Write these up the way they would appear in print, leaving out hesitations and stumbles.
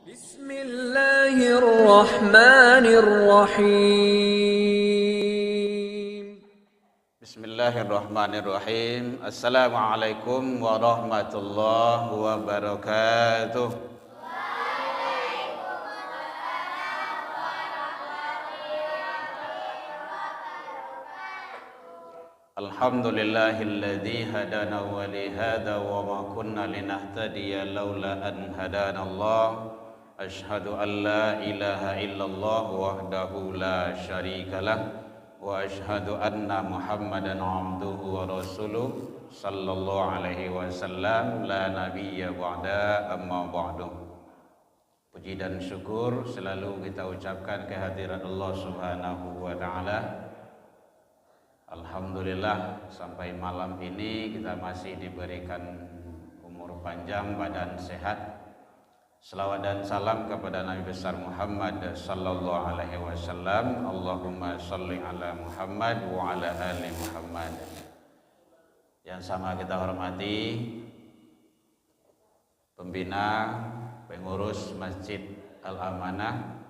Bismillahirrahmanirrahim. Bismillahirrahmanirrahim. Assalamualaikum warahmatullahi wabarakatuh. Alhamdulillahilladzi hadana wa li hadza wa ma kunna linahtadiya laula an hadanallah. Asyhadu an la ilaha illallah wahdahu la syarikalah wa asyhadu anna Muhammadan abduhu wa rasuluh sallallahu alaihi wasallam la nabiyya ba'da amma ba'du. Puji dan syukur selalu kita ucapkan kehadirat Allah Subhanahu wa taala. Alhamdulillah sampai malam ini kita masih diberikan umur panjang, badan sehat. Selawat dan salam kepada Nabi besar Muhammad sallallahu alaihi wasallam. Allahumma shalli ala Muhammad wa ala ali Muhammad. Yang sama kita hormati pembina, pengurus Masjid Al-Amanah,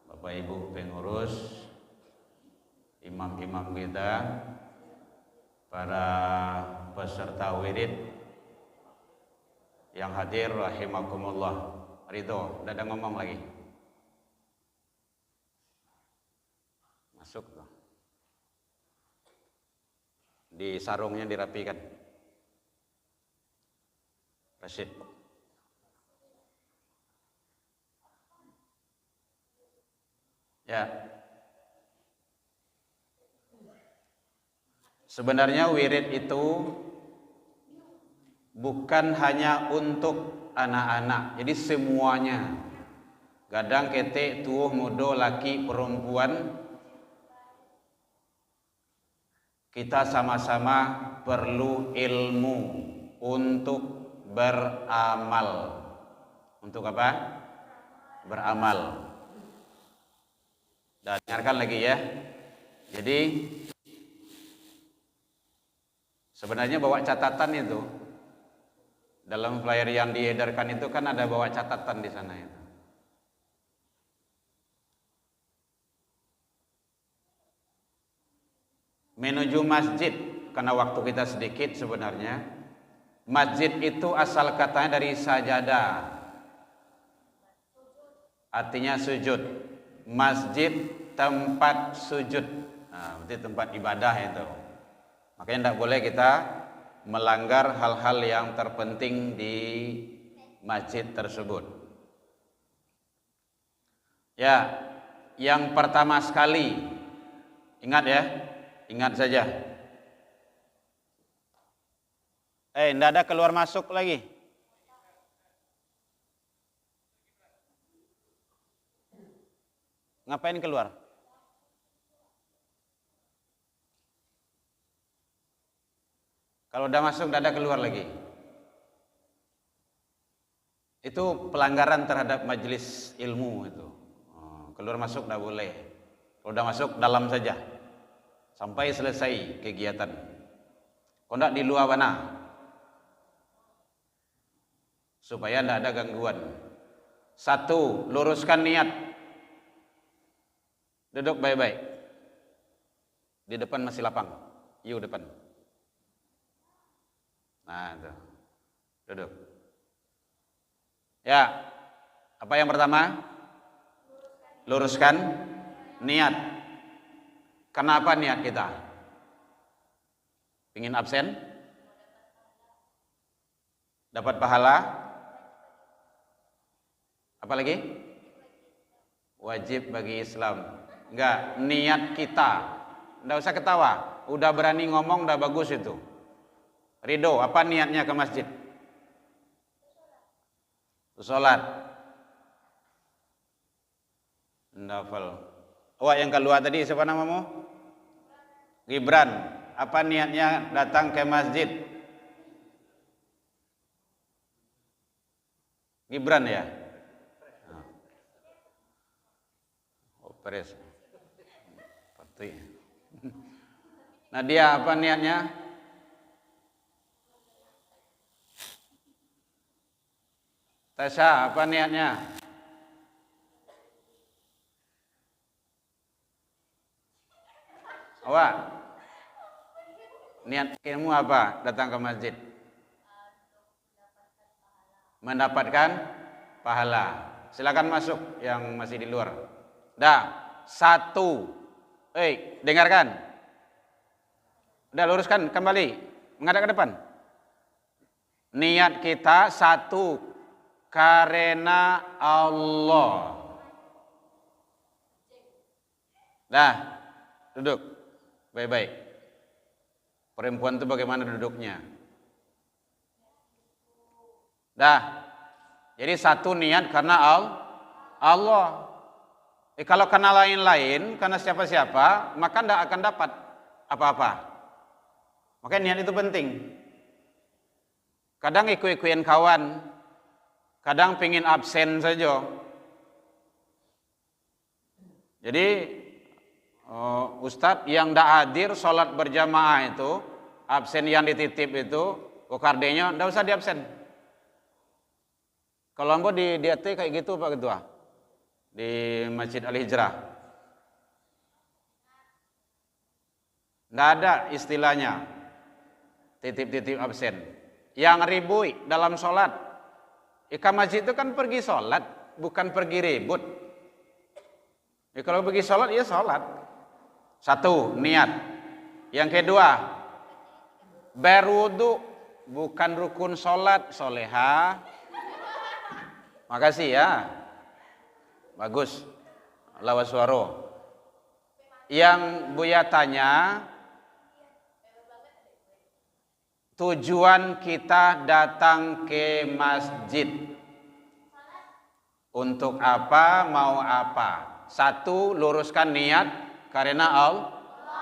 Bapak Ibu pengurus, imam-imam kita, para peserta wirid yang hadir rahimakumullah. Ridho, udah ada ngomong lagi. Masuk tuh. Di sarungnya dirapikan. Rashid. Ya. Sebenarnya wirid itu bukan hanya untuk anak-anak, jadi semuanya. Gadang ketek tuuh mudo laki perempuan, kita sama-sama perlu ilmu untuk beramal. Untuk apa? Beramal. Dan dengarkan lagi ya. Jadi sebenarnya bawa catatan itu. Dalam flyer yang diedarkan itu kan ada bawa catatan di sana itu. Menuju masjid, karena waktu kita sedikit sebenarnya. Masjid itu asal katanya dari sajadah. Artinya sujud. Masjid tempat sujud. Nah, berarti tempat ibadah itu. Makanya tidak boleh kita melanggar hal-hal yang terpenting di masjid tersebut. Ya, yang pertama sekali, ingat ya, ingat saja. Tidak ada keluar masuk lagi. Ngapain keluar? Kalau udah masuk, tidak ada keluar lagi. Itu pelanggaran terhadap majelis ilmu itu. Keluar masuk tidak boleh. Kalau udah masuk, dalam saja. Sampai selesai kegiatan. Kalau tidak di luar mana. Supaya tidak ada gangguan. 1, luruskan niat. Duduk baik-baik. Di depan masih lapang. You depan. Nah, itu. Duduk. Ya. Apa yang pertama? Luruskan niat. Kenapa niat kita? Ingin absen? Dapat pahala? Apa lagi? Wajib bagi Islam. Enggak, niat kita. Enggak usah ketawa. Udah berani ngomong, udah bagus itu. Ridho, apa niatnya ke masjid? Sholat. Nafal. Wah, yang keluar tadi siapa namamu? Gibran. Apa niatnya datang ke masjid? Gibran ya? Oh, Peres. Pati. Nah, dia apa niatnya? Tasya, apa niatnya? Awak, niat kamu apa datang ke masjid? Mendapatkan pahala. Silakan masuk yang masih di luar. Dah, 1. Dengarkan. Udah luruskan kembali. Menghadap ke depan. Niat kita 1 karena Allah. Dah, duduk. Baik-baik. Perempuan itu bagaimana duduknya? Dah. Jadi 1 niat karena Allah. Kalau karena lain-lain, karena siapa-siapa, maka tidak akan dapat apa-apa. Makanya niat itu penting. Kadang ikut-ikutin kawan, kadang pingin absen saja. Jadi Ustadz yang tidak hadir sholat berjamaah itu, absen yang dititip itu, kardenya tidak usah diabsen. Kalau ambo di DAT kayak gitu Pak Ketua, di Masjid Al-Hijrah. Tidak ada istilahnya titip-titip absen. Yang ribui dalam sholat, Ikam masjid itu kan pergi sholat, bukan pergi ribut. Kalau pergi sholat, ya sholat. 1, niat. Yang kedua, berwudu, bukan rukun sholat, soleha. Makasih ya. Bagus. Lawaswaro. Yang Buya tanya, tujuan kita datang ke masjid untuk apa, mau apa? Satu, luruskan niat karena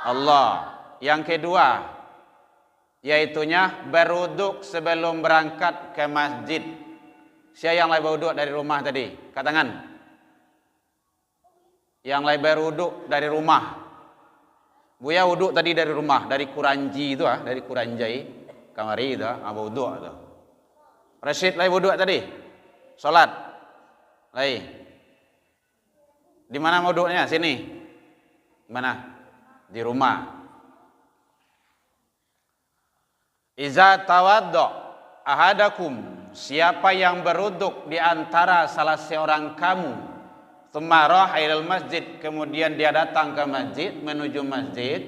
Allah. Yang kedua, yaitunya berwuduk sebelum berangkat ke masjid. Siapa yang lagi berwuduk dari rumah tadi? Katakan. Yang lagi berwuduk dari rumah. Buya wuduk tadi dari rumah, dari Kuranji itu dari Kuranjai, kamari itu, wuduk itu. Rashid lagi wuduk tadi. Salat. Lagi. Di mana wuduknya? Sini. Mana? Di rumah. Iza tawaddo ahadakum, siapa yang berwuduk di antara salah seorang kamu, thumma raha ilal masjid, kemudian dia datang ke masjid, menuju masjid,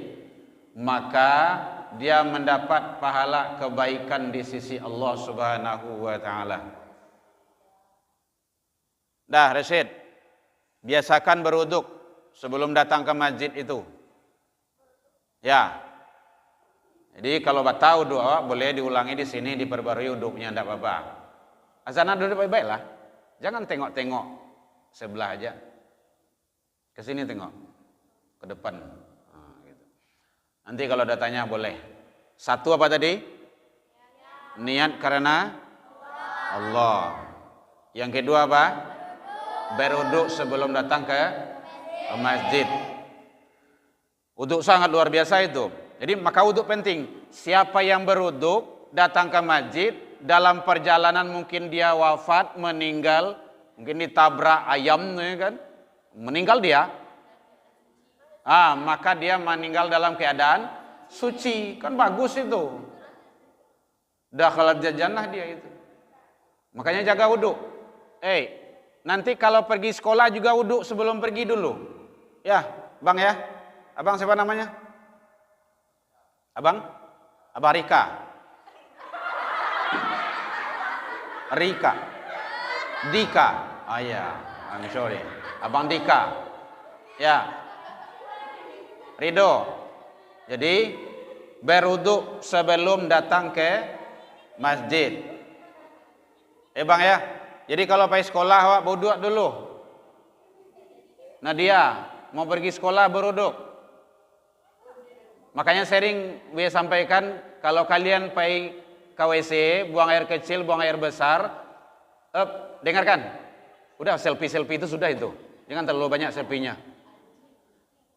maka dia mendapat pahala kebaikan di sisi Allah Subhanahu wa taala. Dah, Rashid, biasakan berwuduk sebelum datang ke masjid itu. Ya. Jadi kalau tahu doa boleh diulangi di sini, diperbarui wuduknya, tidak apa-apa. Asana duduk baik-baik lah. Jangan tengok-tengok sebelah aja. Ke sini tengok. Ke depan. Gitu. Nanti kalau datanya boleh. Satu apa tadi? Niat karena Allah. Yang kedua apa? Berwuduk sebelum datang ke masjid. Wuduk sangat luar biasa itu. Jadi maka wuduk penting. Siapa yang berwuduk datang ke masjid, dalam perjalanan mungkin dia wafat, meninggal, mungkin ditabrak ayam kan, meninggal dia. Maka dia meninggal dalam keadaan suci, kan bagus itu. Dakhalat jannah dia itu. Makanya jaga wuduk. Nanti kalau pergi sekolah juga wuduk sebelum pergi dulu. Ya, Bang ya. Abang siapa namanya? Abang Rika. Rika. Dika. Ya, I'm sorry. Abang Dika. Ya. Ridho. Jadi berwuduk sebelum datang ke masjid. Bang ya. Jadi kalau pergi sekolah berwuduk dulu. Nadia mau pergi sekolah berwuduk. Makanya sering saya sampaikan, kalau kalian pergi ke WC, buang air kecil, buang air besar, dengarkan. Udah selfie-selfie itu sudah itu. Jangan terlalu banyak selfie-nya.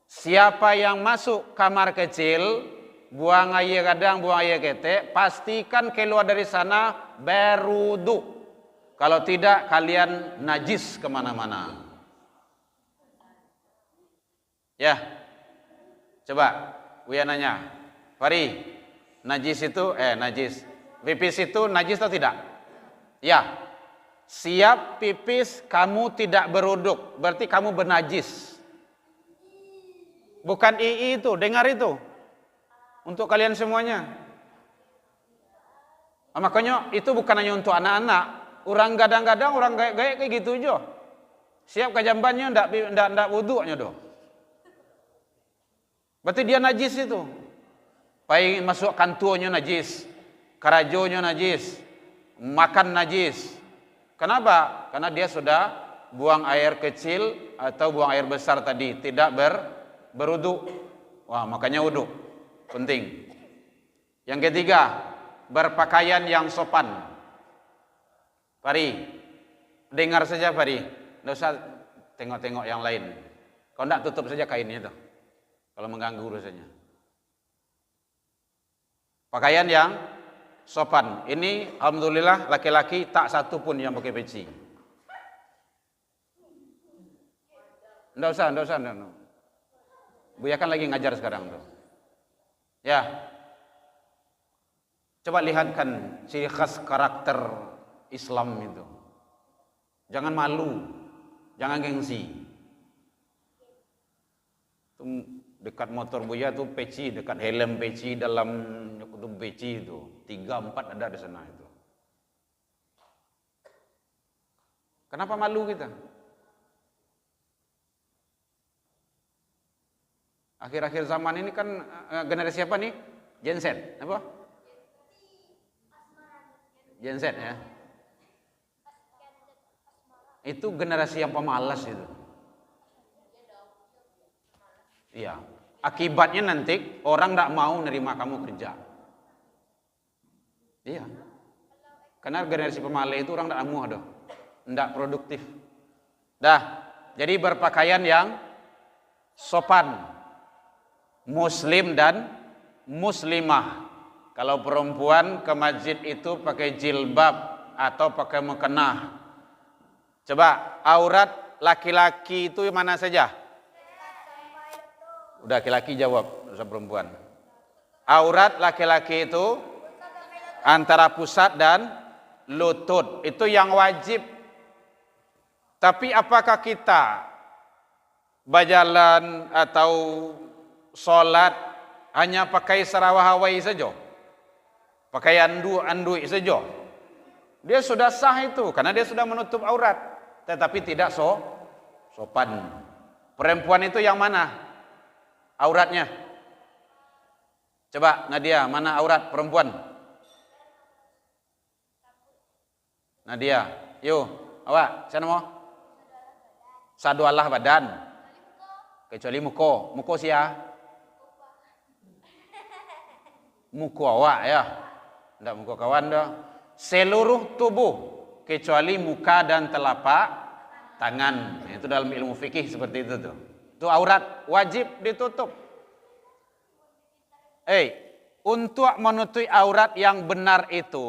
Siapa yang masuk kamar kecil, buang air kadang, buang air ketek, pastikan keluar dari sana berwuduk. Kalau tidak, kalian najis kemana-mana. Ya, coba. Buya nanya, Fari, najis itu, pipis itu najis atau tidak? Ya, siap pipis kamu tidak berwuduk, berarti kamu bernajis. Bukan itu, dengar itu. Untuk kalian semuanya. Makanya itu bukan hanya untuk anak-anak. Orang kadang-kadang orang kayak gitu aja. Siap kejambannya ndak wuduknya doh. Berarti dia najis itu. Pai masuk kantornya najis, karajonya najis, makan najis. Kenapa? Karena dia sudah buang air kecil atau buang air besar tadi, tidak berwuduk. Makanya wuduk penting. Yang ketiga, berpakaian yang sopan. Fari, dengar saja Fari, tidak usah tengok-tengok yang lain. Kau tidak tutup saja kainnya itu. Kalau mengganggu urusannya. Pakaian yang sopan. Ini alhamdulillah laki-laki tak satu pun yang pakai peci. Enggak usah. Buya kan lagi ngajar sekarang tuh. Ya. Coba lihatkan ciri khas karakter Islam itu. Jangan malu, jangan gengsi. Dekat motor Buya tuh peci, dekat helm peci, dalam kutub peci itu 3-4 ada di sana itu. Kenapa malu kita? Akhir-akhir zaman ini kan generasi apa nih? Gen Z, apa? Gen Z ya. Itu generasi yang pemalas itu. Iya. Akibatnya nanti orang tidak mau nerima kamu kerja. Iya. Karena generasi pemalas itu orang tidak mau dah. Tidak produktif. Dah. Jadi berpakaian yang sopan. Muslim dan muslimah. Kalau perempuan ke masjid itu pakai jilbab atau pakai mukena. Coba aurat laki-laki itu mana saja? Udah laki-laki jawab, usah perempuan. Aurat laki-laki itu antara pusat dan lutut. Itu yang wajib. Tapi apakah kita berjalan atau sholat hanya pakai sarawah Hawaii saja? Pakai anduk saja? Dia sudah sah itu karena dia sudah menutup aurat. Tetapi tidak sopan. Perempuan itu yang mana auratnya? Coba Nadia, mana aurat perempuan? Nadia, yuk, awak, sana mau? Sadu Allah badan. Kecuali muko sia. Muko awak ya. Tidak muko kawan dah. Seluruh tubuh kecuali muka dan telapak tangan. Itu dalam ilmu fikih seperti itu tuh. Itu aurat wajib ditutup. Untuk menutupi aurat yang benar itu,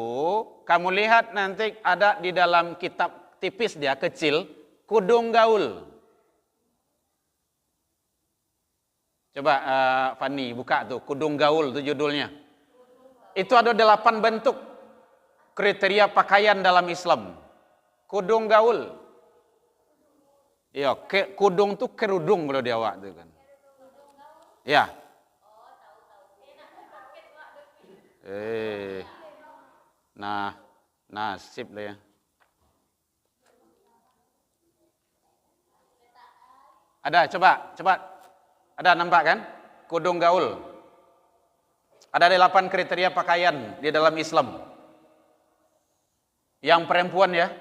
kamu lihat nanti ada di dalam kitab tipis dia kecil, kudung gaul. Coba Fani buka tuh, kudung gaul tuh judulnya. Itu ada 8 bentuk kriteria pakaian dalam Islam. Kudung gaul. Iya, kudung tuh kerudung kalau di awak tuh kan. Ya. Nah, nasib lah ya. Ada, coba. Ada nampak kan? Kudung gaul. Ada 8 kriteria pakaian di dalam Islam. Yang perempuan ya.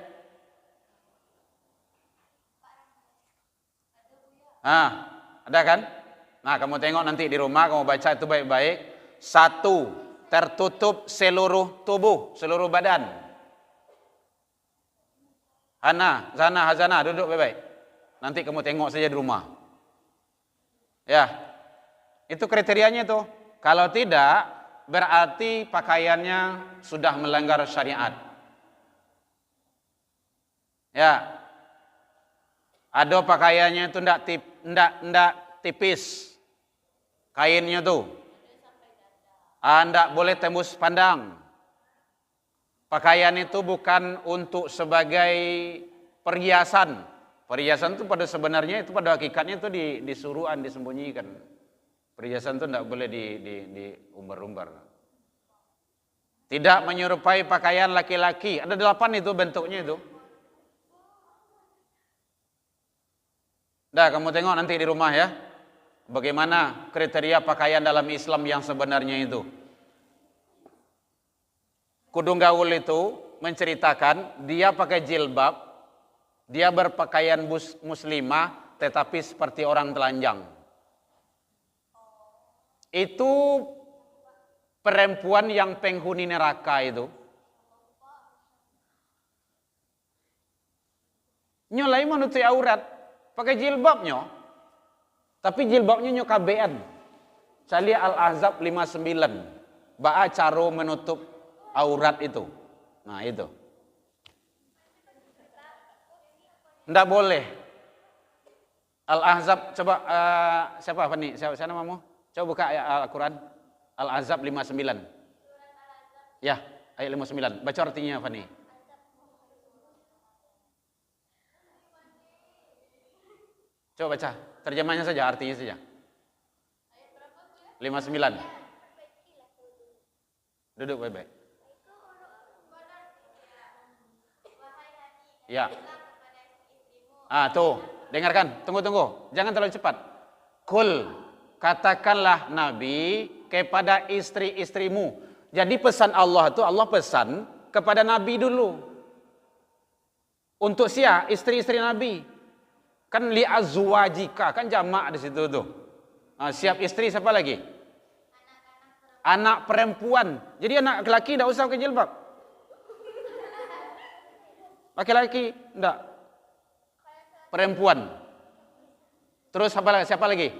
Ada kan? Nah, kamu tengok nanti di rumah, kamu baca itu baik-baik. 1, tertutup seluruh tubuh, seluruh badan. Hazana, duduk baik-baik. Nanti kamu tengok saja di rumah. Ya, itu kriterianya itu. Kalau tidak, berarti pakaiannya sudah melanggar syariat. Ya, ada pakaiannya itu ndak tipis, kainnya tuh, ndak boleh tembus pandang. Pakaian itu bukan untuk sebagai perhiasan. Perhiasan itu pada sebenarnya itu pada hakikatnya itu disuruhan, disembunyikan. Perhiasan itu ndak boleh diumbar-umbar. Tidak menyerupai pakaian laki-laki. Ada 8 itu bentuknya itu. Dah, kamu tengok nanti di rumah ya. Bagaimana kriteria pakaian dalam Islam yang sebenarnya itu. Kudung gaul itu menceritakan dia pakai jilbab, dia berpakaian muslimah tetapi seperti orang telanjang. Itu perempuan yang penghuni neraka itu. Nyolai menutupi aurat. Pakai jilbabnya. Tapi jilbabnya nyokabean. Cali Al-Ahzab 59. Ba'a caro menutup aurat itu. Nah itu. Nggak boleh. Al-Ahzab, coba siapa Fani? Siapa namamu? Coba buka ayat Al-Quran. Al-Ahzab 59. Ya, ayat 59. Baca artinya Fani. Coba baca, terjemahnya saja, artinya saja. 59. Duduk baik-baik. Ya. Tuh, dengarkan, tunggu. Jangan terlalu cepat. Kul, katakanlah Nabi kepada istri-istrimu. Jadi pesan Allah itu Allah pesan kepada Nabi dulu. Untuk siapa? Istri-istri Nabi. Kan li azwajika, kan jamak di situ tuh. Nah, siap istri siapa lagi? Anak perempuan. Jadi anak laki tidak usah pakai jilbab. Laki-laki enggak. Perempuan. Terus siapa lagi?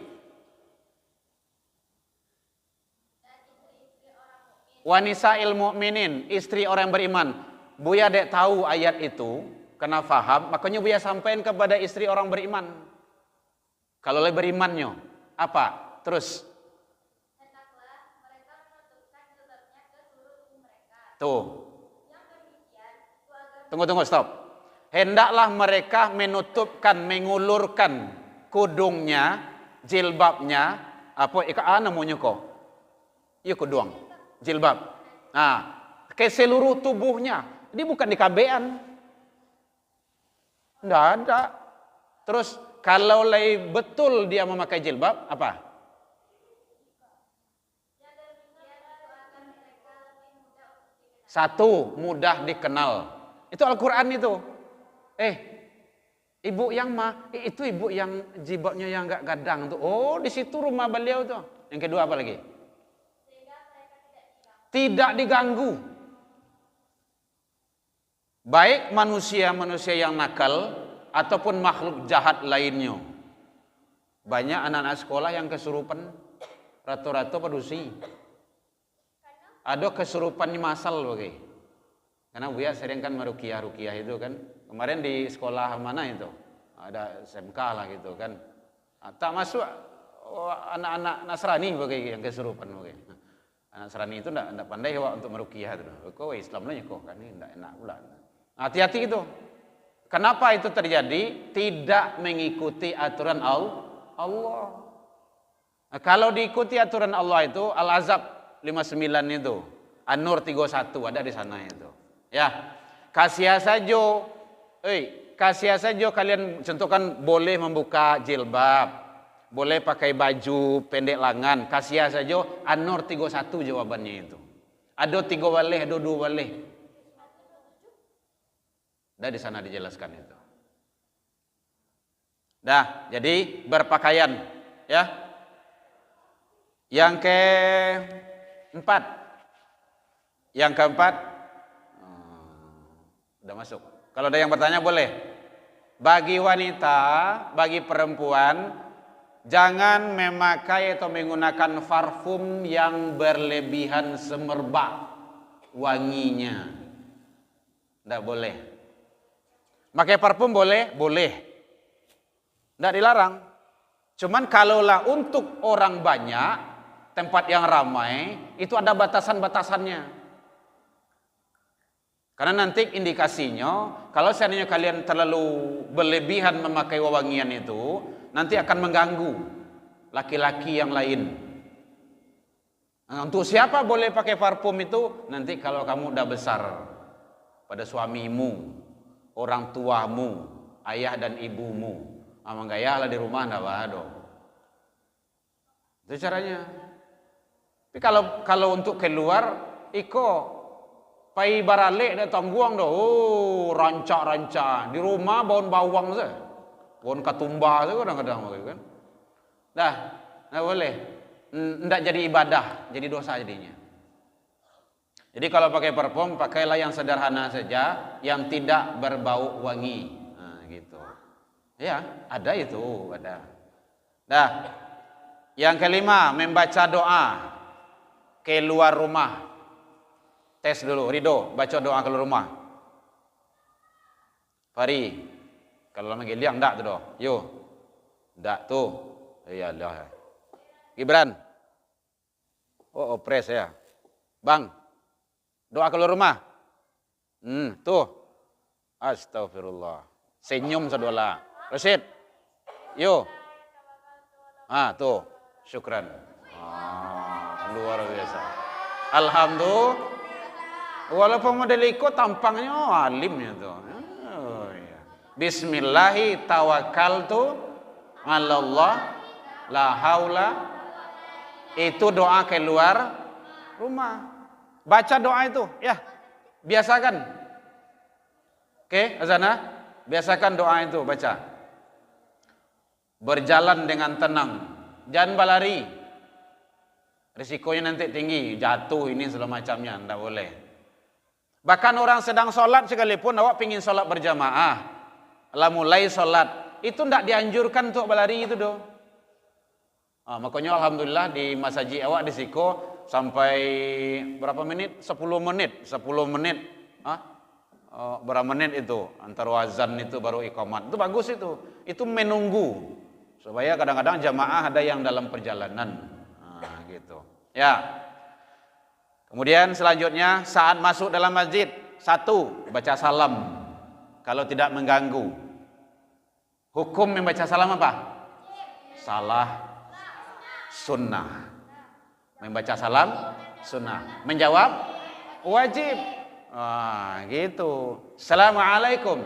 Wanisa'il mu'minin, istri orang beriman. Buya dek tahu ayat itu, kena faham, makanya Buya sampaikan kepada istri orang beriman. Kalau lebih berimannya, apa? Terus. Tuh. Tunggu, stop. Hendaklah mereka menutupkan, mengulurkan kudungnya, jilbabnya, apa namanya kok? Iya kudung. Jilbab. Nah, ke seluruh tubuhnya. Ini bukan di kabean. Enggak ada. Terus kalau betul dia memakai jilbab, apa? Satu, mudah dikenal. Itu Al-Quran itu. Ibu yang itu ibu yang jilbabnya yang enggak gadang tuh. Oh, di situ rumah beliau tuh. Yang kedua apa lagi? Tidak diganggu. Baik manusia-manusia yang nakal ataupun makhluk jahat lainnya. Banyak anak-anak sekolah yang kesurupan, rata-rata pedusi. Ada kesurupannya masal bagi. Karena Buya sering kan meruqyah itu kan. Kemarin di sekolah mana itu? Ada SMK lah gitu kan. Tak masuk anak-anak Nasrani bagi yang kesurupan bagi. Anak Nasrani itu enggak pandai untuk meruqyah itu. Kok Islam lah kok kan ini enggak enak pula. Hati-hati itu. Kenapa itu terjadi? Tidak mengikuti aturan Allah. Nah, kalau diikuti aturan Allah itu Al-Azab 59 itu, An-Nur 31 ada di sana itu. Ya. Kasihan saja kalian contohkan boleh membuka jilbab. Boleh pakai baju pendek lengan, kasihan saja An-Nur 31 jawabannya itu. Ada 3 waleh, ada 2 waleh. Dah di sana dijelaskan itu. Dah, jadi berpakaian ya. Yang keempat. Udah masuk. Kalau ada yang bertanya boleh. Bagi wanita, bagi perempuan jangan memakai atau menggunakan parfum yang berlebihan semerbak wanginya. Tidak boleh. Pakai parfum boleh? Boleh. Tidak dilarang. Cuman kalaulah untuk orang banyak, tempat yang ramai, itu ada batasan-batasannya. Karena nanti indikasinya, kalau seandainya kalian terlalu berlebihan memakai wewangian itu, nanti akan mengganggu laki-laki yang lain. Nah, untuk siapa boleh pakai parfum itu? Nanti kalau kamu udah besar, pada suamimu, orang tuamu, ayah dan ibumu, amang gaya lah di rumah ndak ada. Itu caranya. Tapi kalau untuk keluar, pai barale dah tangguang dah. Oh, rancak-rancak di rumah bawon bawang saja. Bawon katumba saja kadang-kadang kan. Dah, enggak boleh. Enggak jadi ibadah, jadi dosa jadinya. Jadi kalau pakai parfum, pakailah yang sederhana saja, yang tidak berbau wangi. Nah, gitu. Ya, ada itu, ada. Dah. Yang kelima, membaca doa keluar rumah. Tes dulu, Rido, baca doa keluar rumah. Fari, kalau lagi liang enggak tuh doh. Yo. Enggak tuh. Iyalah. Gibran. Oh, opres ya. Bang. Doa keluar rumah. Tuh. Astagfirullah. Senyum sadola. Rashid. Yo. Tuh. Syukran. Luar biasa. Alhamdulillah. Walaupun model ikut tampangnya alimnya tuh. Oh, iya. Bismillahi tawakkaltu 'alallah la haula Itu doa keluar rumah. Baca doa itu, ya. Biasakan. Oke, Azana, biasakan doa itu baca. Berjalan dengan tenang, jangan berlari. Risikonya nanti tinggi, jatuh ini segala macamnya, tidak boleh. Bahkan orang sedang sholat sekalipun, awak pingin sholat berjamaah, lah mulai sholat, itu tidak dianjurkan untuk berlari itu doh. Makanya alhamdulillah di masjid awak di Siko sampai berapa menit? 10 menit. Berapa menit itu? Antar wazan itu baru iqamat. Itu bagus itu. Itu menunggu. Supaya kadang-kadang jamaah ada yang dalam perjalanan. Gitu. Ya. Kemudian selanjutnya saat masuk dalam masjid, 1, baca salam. Kalau tidak mengganggu. Hukum membaca salam apa? Salah. Sunnah. Membaca salam sunnah. Menjawab wajib. Gitu. Assalamualaikum.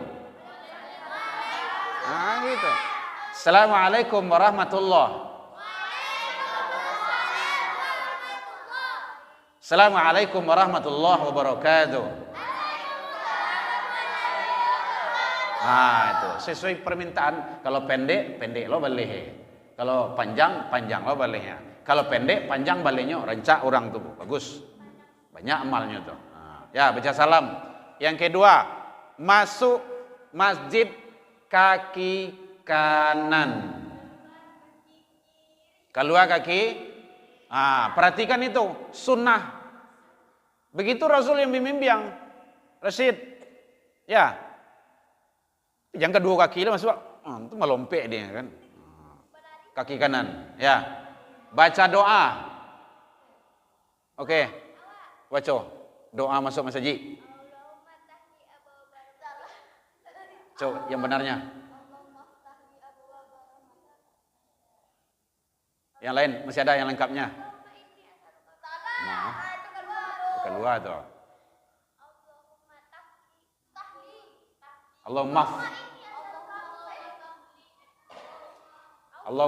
Gitu. Assalamualaikum warahmatullahi. Assalamualaikum warahmatullahi wabarakatuh. Itu sesuai permintaan. Kalau pendek lo boleh. Kalau panjang lo bolehnya. Kalau pendek panjang balenya rancak orang tuh bagus. Banyak amalnya tuh. Ya, baca salam. Yang kedua, masuk masjid kaki kanan. Keluar kaki. Perhatikan itu sunnah. Begitu Rasul yang bimbing Rasid. Ya. Yang kedua kaki lah masuk. Itu melompek dia kan. Kaki kanan. Ya. Baca doa. Oke. Baca doa masuk masjid. Coba yang benarnya. Yang lain masih ada yang lengkapnya. Kedua tuh. Allah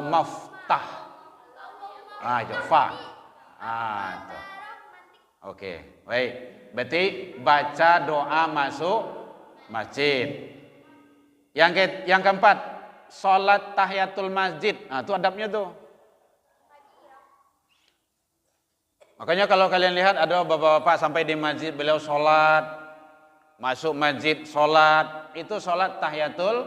maftah. Itu fa. Itu. Oke, baik. Berarti baca doa masuk masjid. Yang keempat, salat tahiyatul masjid. Itu adabnya tuh. Makanya kalau kalian lihat ada bapak-bapak sampai di masjid beliau sholat, masuk masjid sholat, itu sholat tahiyatul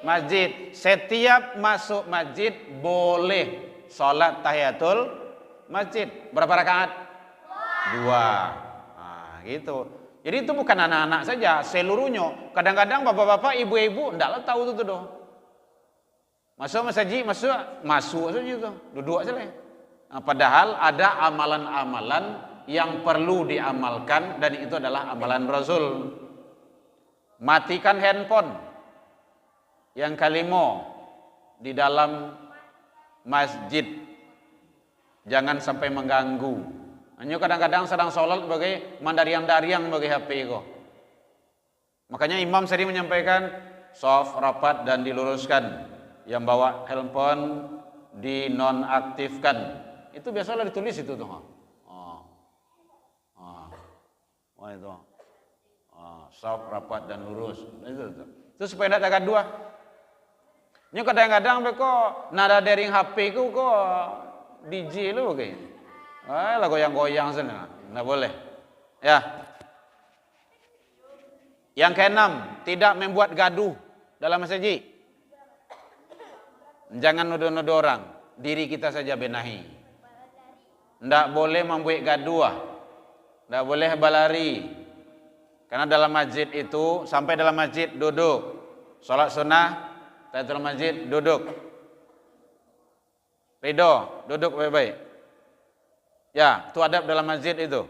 masjid. Setiap masuk masjid boleh sholat tahiyatul masjid. Berapa rakaat? 2. Gitu. Jadi itu bukan anak-anak saja, seluruhnya. Kadang-kadang bapak-bapak, ibu-ibu ndaklah tahu itu doh. Masuk masjid, masuk saja itu, duduk saja. Padahal ada amalan-amalan yang perlu diamalkan dan itu adalah amalan Rasul. Matikan handphone. Yang kelima, di dalam masjid jangan sampai mengganggu. Hanya kadang-kadang sedang sholat bagai mandariang-dariang bagai HP kok. Makanya imam sering menyampaikan soft, rapat dan diluruskan. Yang bawa handphone dinonaktifkan. Itu biasalah ditulis itu tuh. Itu. Soft, rapat dan lurus. Itu supaya tidak ada dua. Ini kadang-kadang kok nada daring HP ku kok DJ lu kayak. Lah goyang-goyang sana. Enggak boleh. Ya. Yang keenam, tidak membuat gaduh dalam masjid. Jangan nuduh-nuduh orang, diri kita saja benahi. Tidak boleh membuat gaduh, tidak boleh berlari. Karena dalam masjid itu, sampai dalam masjid duduk. Sholat sunnah, tahiyatul masjid duduk. Ridho, duduk baik-baik. Ya, itu adab dalam masjid itu.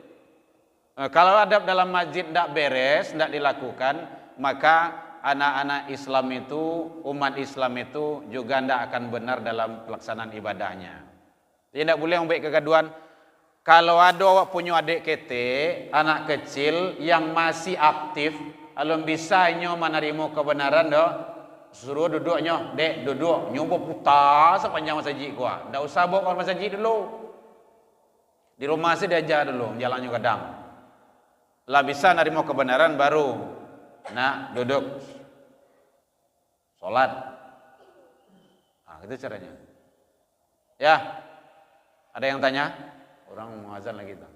Kalau adab dalam masjid tidak beres, tidak dilakukan, maka anak-anak Islam itu, umat Islam itu juga tidak akan benar dalam pelaksanaan ibadahnya. Jadi tidak boleh membuat kegaduhan. Kalau ada awak punya adik kete, anak kecil yang masih aktif, belum bisa nyo menerima kebenaran doh, suruh duduknya, dek duduk, nyoba putar sepanjang masjid gua. Tidak usah bawa ke masjid dulu. Di rumah sih diajar dulu, jalannya kadang. Lah bisa nerima kebenaran baru nak duduk sholat. Nah, itu caranya. Ya, ada yang tanya? Orang mau azan lagi tuh.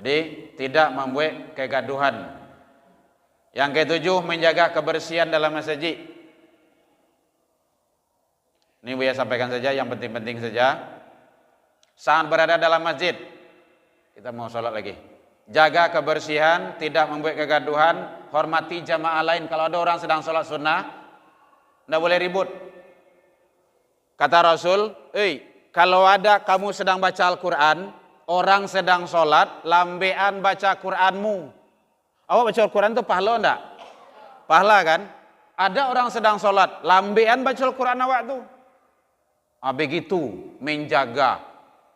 Jadi tidak membuat kegaduhan. Yang ketujuh, menjaga kebersihan dalam masjid. Ini Buya sampaikan saja yang penting-penting saja. Saat berada dalam masjid, kita mau sholat lagi. Jaga kebersihan, tidak membuat kegaduhan, hormati jamaah lain. Kalau ada orang sedang sholat sunnah, tidak boleh ribut. Kata Rasul, kalau ada kamu sedang baca Al-Quran, orang sedang sholat, lambean baca Quranmu. Awak baca Al-Quran itu pahala enggak? Pahala kan? Ada orang sedang sholat, lambean baca Al-Quran awak tuh. Begitu, menjaga.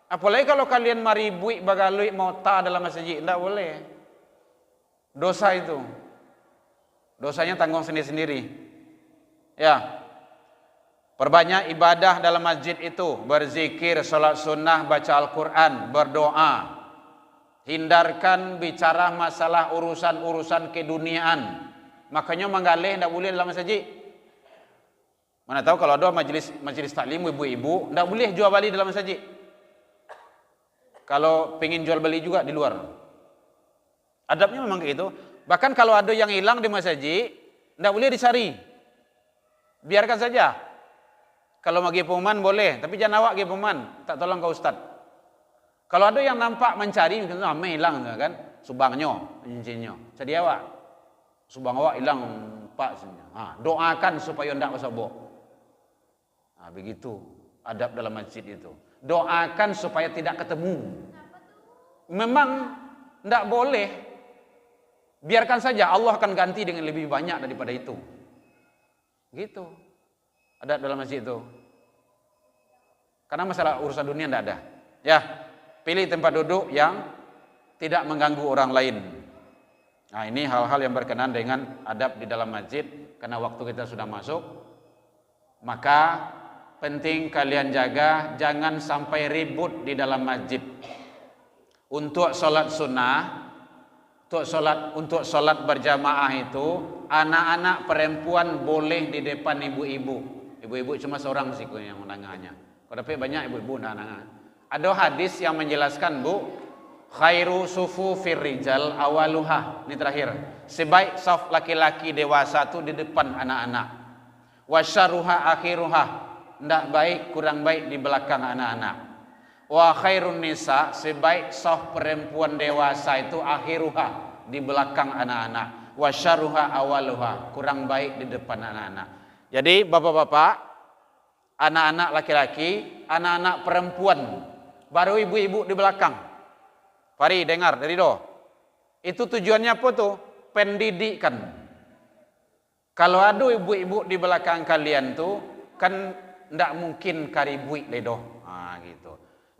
Apalagi kalau kalian maribui bagalui mauta dalam masjid, enggak boleh. Dosa itu. Dosanya tanggung sendiri-sendiri. Ya. Perbanyak ibadah dalam masjid itu, berzikir, sholat sunnah, baca Al-Quran, berdoa. Hindarkan bicara masalah urusan-urusan keduniaan. Makanya menggalih tidak boleh dalam masjid. Mana tahu kalau ada majelis taklim ibu-ibu, tidak boleh jual beli dalam masjid. Kalau pengen jual beli juga di luar. Adabnya memang kayak gitu. Bahkan kalau ada yang hilang di masjid, tidak boleh dicari. Biarkan saja. Kalau mau pergi pengumuman boleh, tapi jangan awak pergi pengumuman, tak tolong ke ustaz. Kalau ada yang nampak mencari, mungkin hilang kan, subangnya, cincinnya. Jadi awak, subang awak hilang pak, doakan supaya tidak bersobok. Begitu adab dalam masjid itu. Doakan supaya tidak ketemu. Memang tidak boleh. Biarkan saja, Allah akan ganti dengan lebih banyak daripada itu. Gitu. Adab dalam masjid itu. Karena masalah urusan dunia tidak ada. Ya. Pilih tempat duduk yang tidak mengganggu orang lain. Nah, ini hal-hal yang berkenaan dengan adab di dalam masjid. Karena waktu kita sudah masuk, maka penting kalian jaga jangan sampai ribut di dalam masjid. Untuk sholat sunnah, untuk sholat berjamaah itu, anak-anak perempuan boleh di depan ibu-ibu. Ibu-ibu cuma seorang sih yang menanganya. Kalau banyak ibu-ibu menanganya. Ada hadis yang menjelaskan, Bu, khairu sufufir rijal awaluha. Ini terakhir. Sebaik saf laki-laki dewasa itu di depan anak-anak. Wa syarruha akhiruha. Tidak baik, kurang baik di belakang anak-anak. Wa khairun nisa, sebaik saf perempuan dewasa itu akhiruha, di belakang anak-anak. Wa syarruha awaluha, kurang baik di depan anak-anak. Jadi bapak-bapak, anak-anak laki-laki, anak-anak perempuan, baru ibu-ibu di belakang. Fari dengar dari do. Itu tujuannya apa tuh? Pendidikan. Kalau ada ibu-ibu di belakang kalian tuh kan ndak mungkin karibui ledo. Gitu.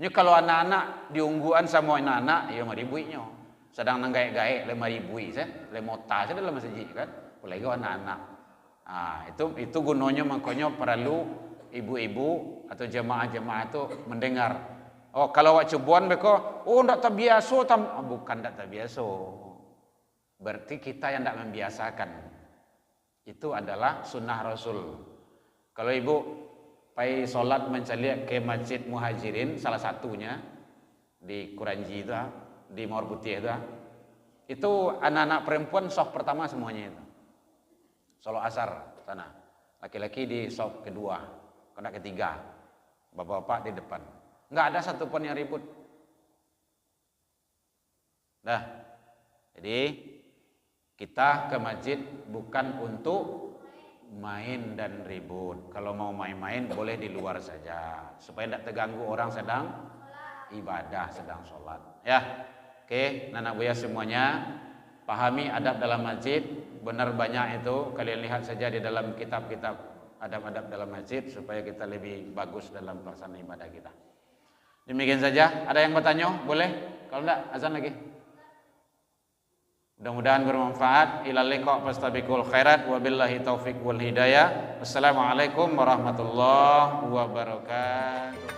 Ini kalau anak-anak diungguan sama anak-anak, ya maribuinya. Sedang nanggaik-gaik le maribui saya, le mota saya dalam masjid kan. Apalagi anak-anak. Itu gunanya makanya perlu ibu-ibu atau jemaah-jemaah itu mendengar. Kalau awak cubuan mereka, ndak terbiasa, bukan ndak terbiasa. Berarti kita yang ndak membiasakan. Itu adalah sunnah Rasul. Kalau ibu pai solat mencaliak ke Masjid Muhajirin, salah satunya di Kuranji itu, di Mawar Putih itu anak-anak perempuan soft pertama semuanya itu. Salat asar sana. Laki-laki di soft kedua, kena ketiga. Bapak-bapak di depan. Enggak ada satupun yang ribut. Nah, jadi kita ke masjid bukan untuk main dan ribut. Kalau mau main-main boleh di luar saja, supaya tidak terganggu orang sedang ibadah, sedang sholat. Ya, oke, Nana Buya semuanya pahami adab dalam masjid. Benar banyak itu, kalian lihat saja di dalam kitab-kitab adab-adab dalam masjid supaya kita lebih bagus dalam pelaksanaan ibadah kita. Demikian saja. Ada yang bertanya? Boleh? Kalau tidak, azan lagi. Mudah-mudahan bermanfaat. Ila liqa fastabiqul khairat wa billahi taufiq wal hidayah. Wassalamualaikum warahmatullahi wabarakatuh.